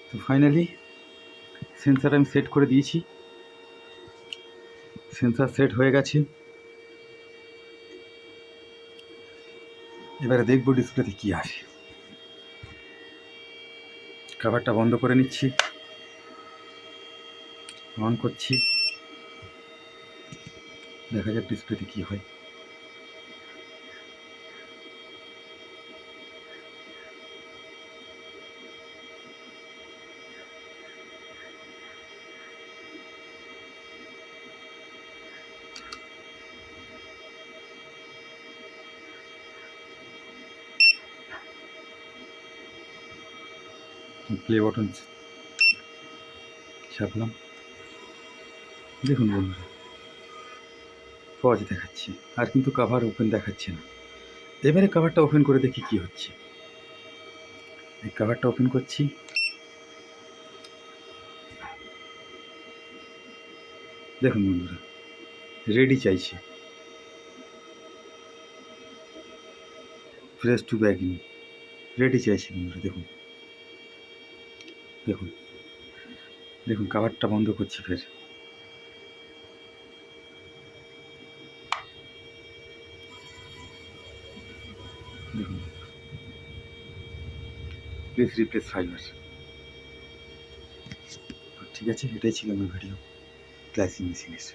তো finally sensor আমি set করে দিয়েছি, সেন্সার সেট হয়ে গেছে। এবারে দেখব ডিসপ্লেতে কী আসে। কভারটা বন্ধ করে নিচ্ছি, অন করছি, দেখা যাক ডিসপ্লেতে কী হয়। প্লে বাটন চাপলাম, দেখুন বন্ধুরা পজ দেখাচ্ছে, আর কিন্তু কভার ওপেন দেখাচ্ছে না। এবারে কভারটা ওপেন করে দেখি কি হচ্ছে। এই কভারটা ওপেন করছি, দেখুন বন্ধুরা রেডি চাইছে, ফ্রেশ টু ব্যাগিং রেডি চাইছে বন্ধুরা। দেখুন দেখুন দেখুন কভারটা বন্ধ করছি ফের, দেখুন প্লিজ রিপ্লেস ফাইবার। ঠিক আছে, এটাই ছিল আমার ভিডিও ক্লাসিক মেশিনের।